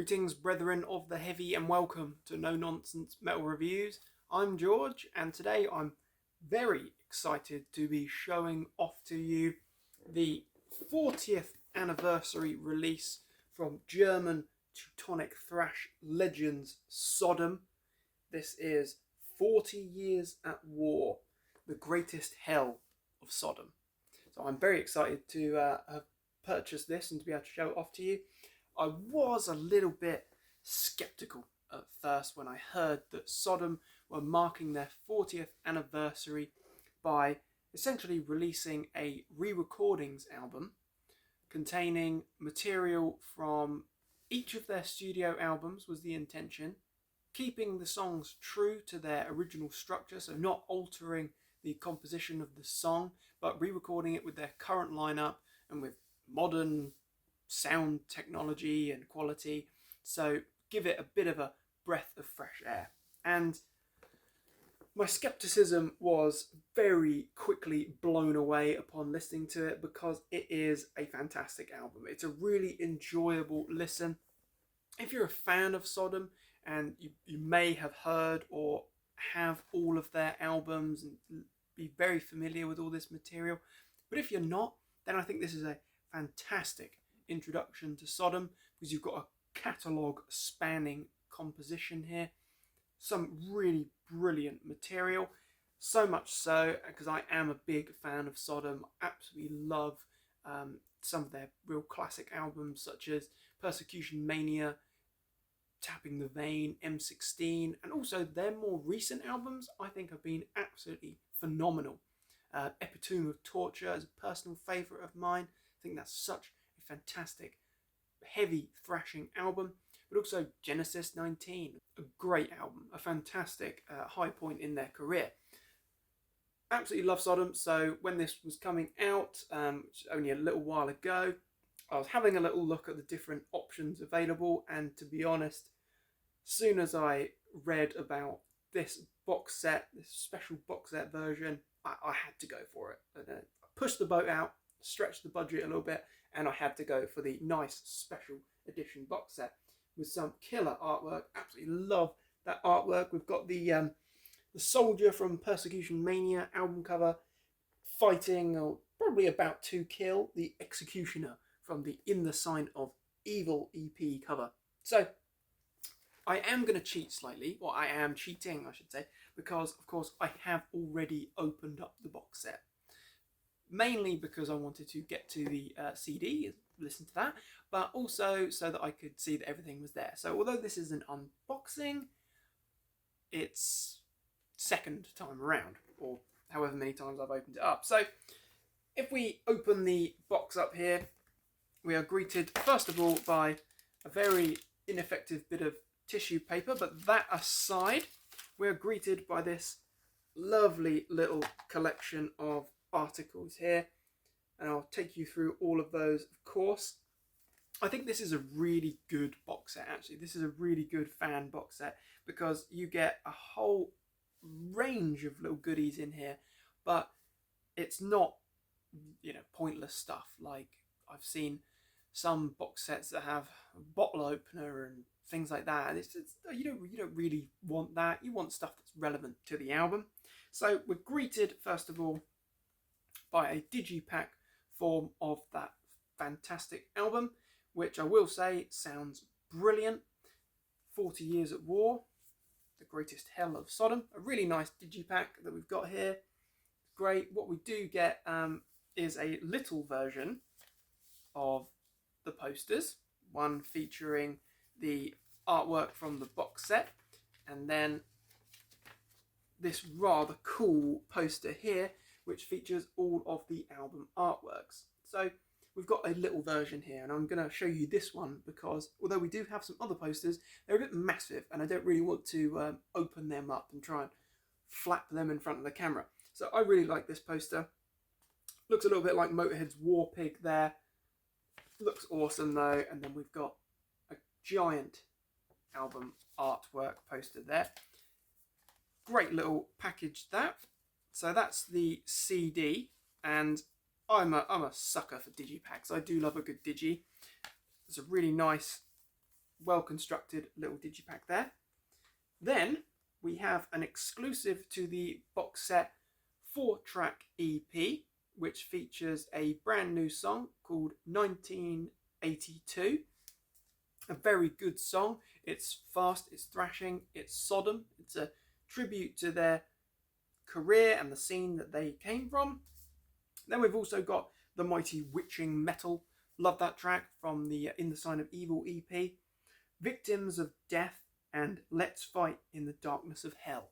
Greetings, brethren of the heavy, and welcome to No Nonsense Metal Reviews. I'm George, and today I'm very excited to be showing off to you the 40th anniversary release from German Teutonic thrash legends Sodom. This is 40 Years at War, the greatest hell of Sodom. So I'm very excited to have purchased this and to be able to show it off to you. I was a little bit skeptical at first when I heard that Sodom were marking their 40th anniversary by essentially releasing a re-recordings album containing material from each of their studio albums was the intention, keeping the songs true to their original structure, so not altering the composition of the song, but re-recording it with their current lineup and with modern sound technology and quality, so give it a bit of a breath of fresh air. And my skepticism was very quickly blown away upon listening to it, because it is a fantastic album. It's a really enjoyable listen. If you're a fan of Sodom, and you may have heard or have all of their albums and be very familiar with all this material, but if you're not, then I think this is a fantastic introduction to Sodom, because you've got a catalogue spanning composition here, some really brilliant material, so much so because I am a big fan of Sodom. I absolutely love some of their real classic albums such as Persecution Mania, Tapping the Vein, M16, and also their more recent albums I think have been absolutely phenomenal. Epitome of Torture is a personal favourite of mine. I think that's such a fantastic heavy thrashing album. But also Genesis 19, a great album, a fantastic high point in their career. Absolutely love Sodom. So when this was coming out, which only a little while ago, I was having a little look at the different options available, and to be honest, as soon as I read about this box set, this special box set version, I had to go for it. I pushed the boat out, stretched the budget a little bit, and I had to go for the nice special edition box set with some killer artwork. Absolutely love that artwork. We've got the soldier from Persecution Mania album cover fighting, or probably about to kill, the executioner from the In the Sign of Evil EP cover. So I am going to cheat slightly, or I am cheating I should say, because of course I have already opened up the box set. Mainly because I wanted to get to the CD, listen to that, but also so that I could see that everything was there. So although this is an unboxing, it's second time around, or however many times I've opened it up. So if we open the box up here, we are greeted first of all by a very ineffective bit of tissue paper, but that aside, we're greeted by this lovely little collection of articles here, and I'll take you through all of those, of course. I think this is a really good box set, actually. This is a really good fan box set, because you get a whole range of little goodies in here, but it's not, pointless stuff. Like I've seen some box sets that have a bottle opener and things like that. You don't really want that. You want stuff that's relevant to the album. So we're greeted first of all by a digipack form of that fantastic album, which I will say sounds brilliant. 40 Years at War, the greatest hell of Sodom. A really nice digipack that we've got here. Great. What we do get is a little version of the posters, one featuring the artwork from the box set, and then this rather cool poster here which features all of the album artworks. So we've got a little version here, and I'm going to show you this one because although we do have some other posters, they're a bit massive and I don't really want to open them up and try and flap them in front of the camera. So I really like this poster. Looks a little bit like Motorhead's War Pig there. Looks awesome though. And then we've got a giant album artwork poster there. Great little package that. So that's the CD, and I'm a sucker for digipacks. I do love a good digi. It's a really nice well constructed little digipack there. Then we have an exclusive to the box set 4-track EP, which features a brand new song called 1982. A very good song. It's fast, it's thrashing, it's Sodom. It's a tribute to their career and the scene that they came from. Then we've also got the mighty Witching Metal. Love that track from the In the Sign of Evil EP. Victims of Death and Let's Fight in the Darkness of Hell.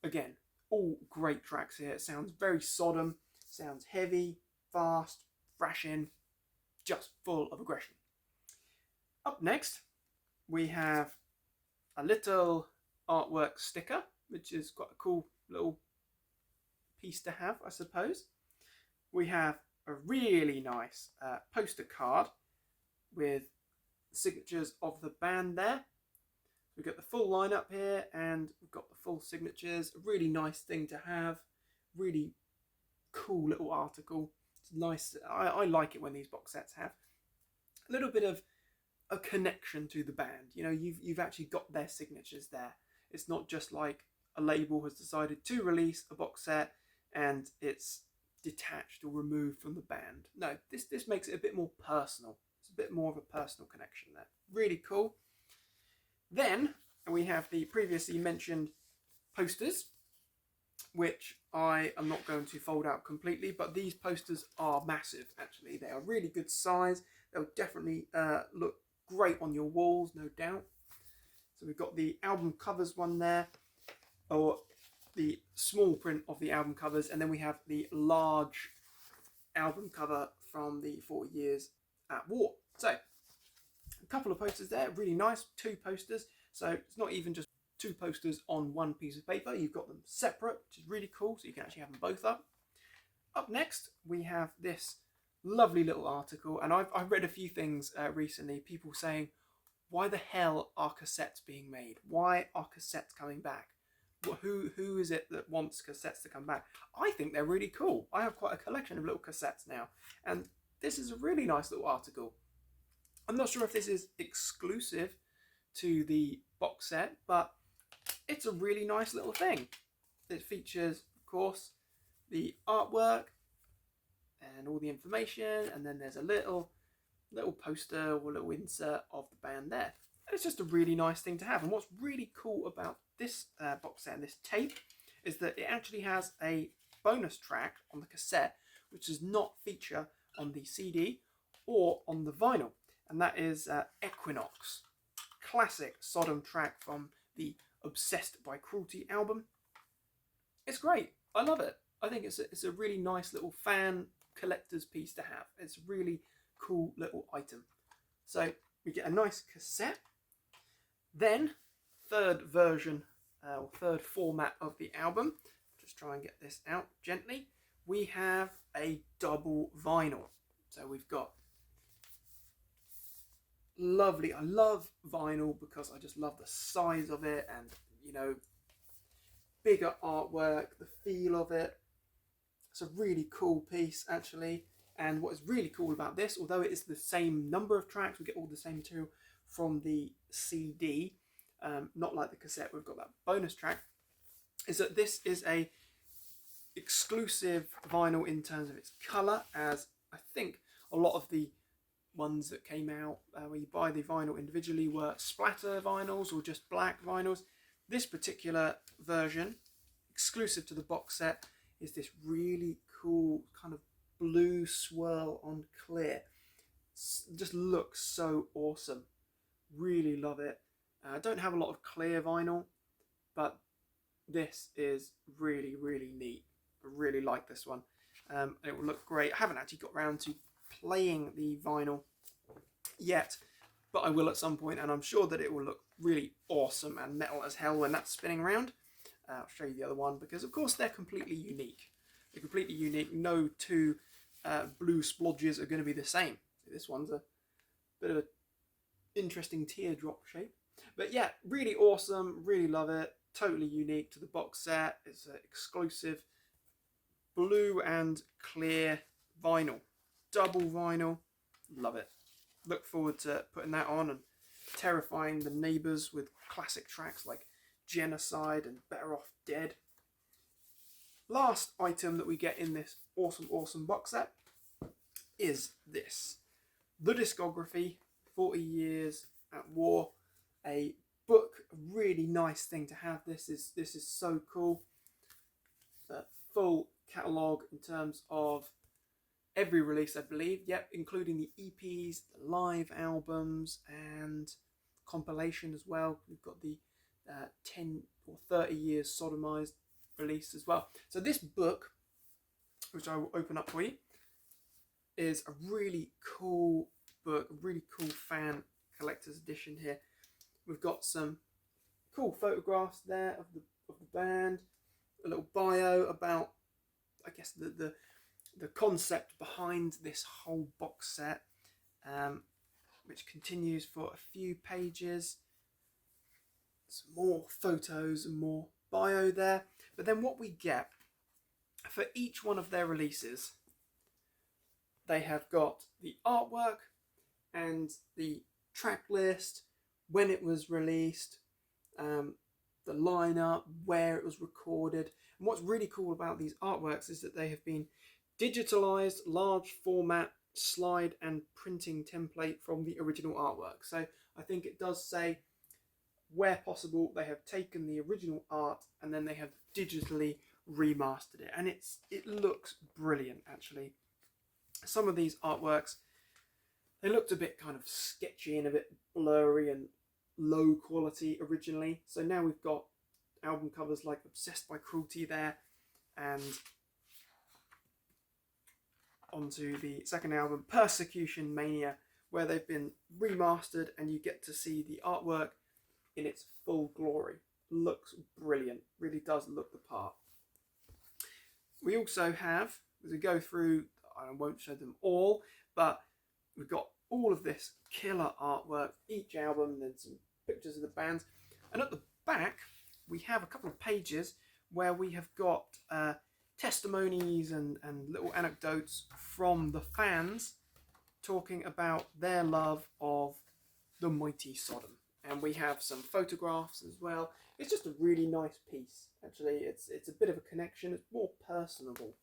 Again, all great tracks here. It sounds very Sodom, sounds heavy, fast, thrashing, just full of aggression. Up next, we have a little artwork sticker, which is quite a cool little piece to have, I suppose. We have a really nice poster card with signatures of the band there. We've got the full lineup here, and we've got the full signatures. A really nice thing to have. Really cool little article. It's nice. I like it when these box sets have a little bit of a connection to the band. You know, you've actually got their signatures there. It's not just like a label has decided to release a box set and it's detached or removed from the band. No, this makes it a bit more personal. It's a bit more of a personal connection there. Really cool. Then we have the previously mentioned posters, which I am not going to fold out completely, but these posters are massive, actually. They are really good size. They'll definitely look great on your walls, no doubt. So we've got the album covers one there, or the small print of the album covers, and then we have the large album cover from the 40 Years at War. So a couple of posters there, really nice, 2 posters. So it's not even just 2 posters on one piece of paper, you've got them separate, which is really cool, so you can actually have them both up. Up next, we have this lovely little article, and I've read a few things recently, people saying, why the hell are cassettes being made? Why are cassettes coming back? Who is it that wants cassettes to come back? I think they're really cool. I have quite a collection of little cassettes now, and this is a really nice little article. I'm not sure if this is exclusive to the box set, but it's a really nice little thing. It features, of course, the artwork and all the information, and then there's a little poster or little insert of the band there. And it's just a really nice thing to have. And what's really cool about this box set and this tape is that it actually has a bonus track on the cassette, which does not feature on the CD or on the vinyl, and that is Equinox, classic Sodom track from the Obsessed by Cruelty album. It's great. I love it. I think it's a really nice little fan collector's piece to have. It's a really cool little item. So we get a nice cassette. Then, third version, or third format of the album. Just try and get this out gently. We have a double vinyl. So we've got lovely, I love vinyl because I just love the size of it and, you know, bigger artwork, the feel of it. It's a really cool piece, actually. And what is really cool about this, although it is the same number of tracks, we get all the same material from the CD, not like the cassette, we've got that bonus track, is that this is a exclusive vinyl in terms of its colour, as I think a lot of the ones that came out where you buy the vinyl individually were splatter vinyls or just black vinyls. This particular version, exclusive to the box set, is this really cool kind of blue swirl on clear. Just looks so awesome. Really love it. I don't have a lot of clear vinyl, but this is really, really neat. I really like this one. It will look great. I haven't actually got around to playing the vinyl yet, but I will at some point, and I'm sure that it will look really awesome and metal as hell when that's spinning around. I'll show you the other one because, of course, they're completely unique. They're completely unique. No two blue splodges are going to be the same. This one's a bit of an interesting teardrop shape. But yeah, really awesome. Really love it. Totally unique to the box set. It's an exclusive blue and clear vinyl. Double vinyl. Love it. Look forward to putting that on and terrifying the neighbours with classic tracks like Genocide and Better Off Dead. Last item that we get in this awesome box set is this. The Discography, 40 Years at War. A book, a really nice thing to have. This is so cool. A full catalogue in terms of every release, I believe. Yep, including the EPs, the live albums, and compilation as well. We've got the 10 or 30 years sodomized release as well. So this book, which I will open up for you, is a really cool book, a really cool fan collector's edition here. We've got some cool photographs there of the band, a little bio about, I guess, the concept behind this whole box set, which continues for a few pages. Some more photos and more bio there. But then what we get for each one of their releases, they have got the artwork and the track list, when it was released, the lineup, where it was recorded. And what's really cool about these artworks is that they have been digitalized, large format slide and printing template from the original artwork. So I think it does say, where possible, they have taken the original art and then they have digitally remastered it, and it looks brilliant. Actually, some of these artworks, they looked a bit kind of sketchy and a bit blurry and low quality originally. So now we've got album covers like Obsessed by Cruelty there, and onto the second album, Persecution Mania, where they've been remastered and you get to see the artwork in its full glory. Looks brilliant, really does look the part. We also have, as we go through, I won't show them all, but we've got all of this killer artwork, each album, and then some pictures of the bands. And at the back, we have a couple of pages where we have got testimonies and little anecdotes from the fans talking about their love of the mighty Sodom. And we have some photographs as well. It's just a really nice piece, actually. It's a bit of a connection. It's more personable.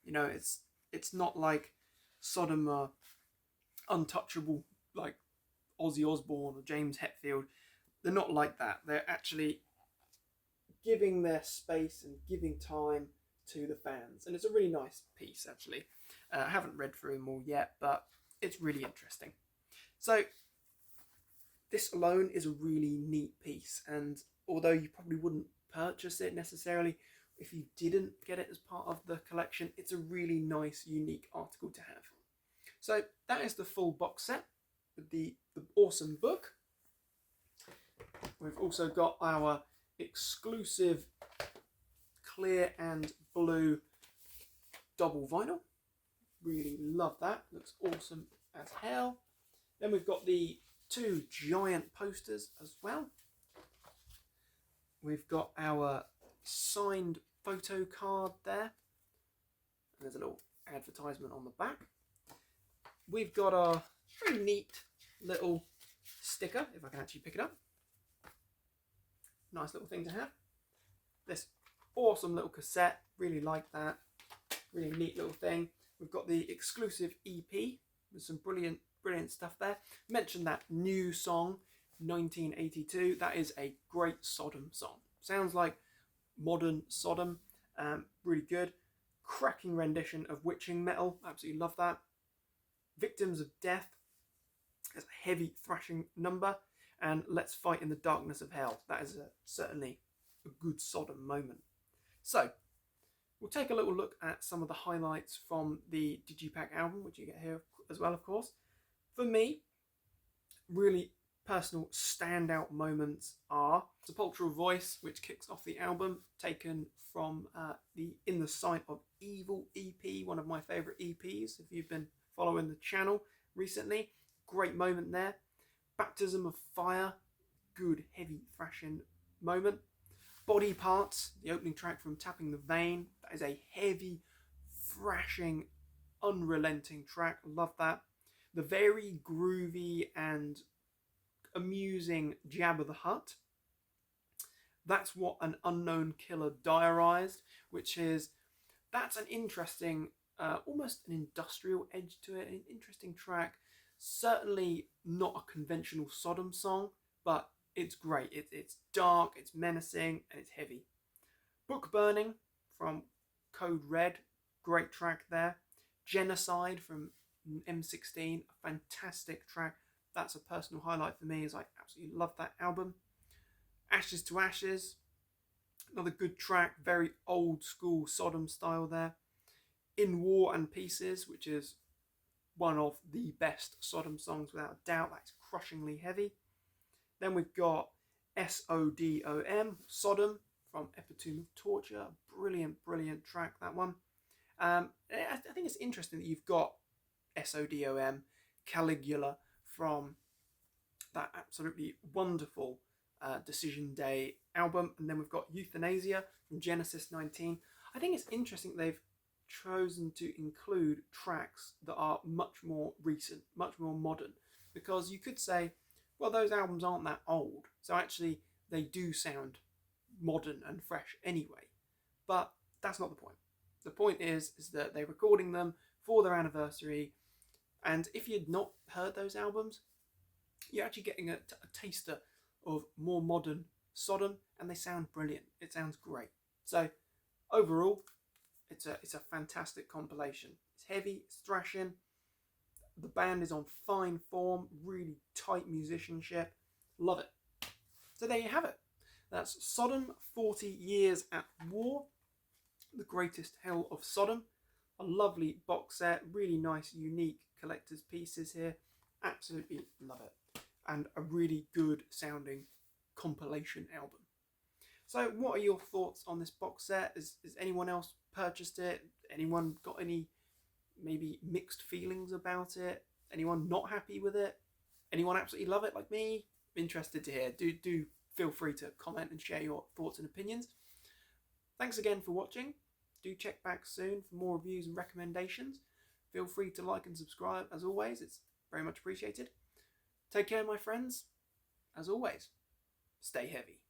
You know, it's not like Sodom are untouchable, like Ozzy Osbourne or James Hetfield. They're not like that. They're actually giving their space and giving time to the fans. And it's a really nice piece, actually. I haven't read through them all yet, but it's really interesting. So this alone is a really neat piece, and although you probably wouldn't purchase it necessarily if you didn't get it as part of the collection, it's a really nice, unique article to have. So that is the full box set with the awesome book. We've also got our exclusive clear and blue double vinyl. Really love that. Looks awesome as hell. Then we've got the 2 giant posters as well. We've got our signed photo card there. And there's a little advertisement on the back. We've got our very neat little sticker, if I can actually pick it up. Nice little thing to have. This awesome little cassette, really like that. Really neat little thing. We've got the exclusive EP with some brilliant stuff there. Mentioned that new song, 1982. That is a great Sodom song. Sounds like modern Sodom. Really good. Cracking rendition of Witching Metal. Absolutely love that. Victims of Death. It's a heavy thrashing number. And Let's Fight in the Darkness of Hell. That is certainly a good Sodom moment. So, we'll take a little look at some of the highlights from the Digipack album, which you get here as well, of course. For me, really personal standout moments are Sepulchral Voice, which kicks off the album, taken from the In the Sight of Evil EP, one of my favourite EPs, if you've been following the channel recently. Great moment there. Baptism of Fire, good heavy thrashing moment. Body Parts, the opening track from Tapping the Vein, that is a heavy thrashing, unrelenting track, love that. The very groovy and amusing Jabba the Hutt. That's What an Unknown Killer Diarized, that's an interesting, almost an industrial edge to it, an interesting track. Certainly not a conventional Sodom song, but it's great. It's dark, it's menacing, and it's heavy. Book Burning from Code Red, great track there. Genocide from M16, a fantastic track. That's a personal highlight for me, as I absolutely love that album. Ashes to Ashes, another good track, very old school Sodom style there. In War and Pieces, which is one of the best Sodom songs without a doubt. That's crushingly heavy. Then we've got Sodom, Sodom, from Epitome of Torture. Brilliant, brilliant track, that one. I think it's interesting that you've got Sodom, Caligula, from that absolutely wonderful Decision Day album. And then we've got Euthanasia from Genesis 19. I think it's interesting that they've chosen to include tracks that are much more recent, much more modern, because you could say, well, those albums aren't that old, so actually they do sound modern and fresh anyway. But that's not the point. The point is that they're recording them for their anniversary, and if you'd not heard those albums, you're actually getting a taster of more modern Sodom, and they sound brilliant. It sounds great. So overall, it's a fantastic compilation. It's heavy, it's thrashing. The band is on fine form, really tight musicianship. Love it. So there you have it. That's Sodom, 40 Years at War, The Greatest Hell of Sodom. A lovely box set, really nice, unique collector's pieces here. Absolutely love it. And a really good sounding compilation album. So what are your thoughts on this box set? Has anyone else purchased it? Anyone got any maybe mixed feelings about it? Anyone not happy with it? Anyone absolutely love it like me? I'm interested to hear. Do feel free to comment and share your thoughts and opinions. Thanks again for watching. Do check back soon for more reviews and recommendations. Feel free to like and subscribe as always. It's very much appreciated. Take care, my friends. As always, stay heavy.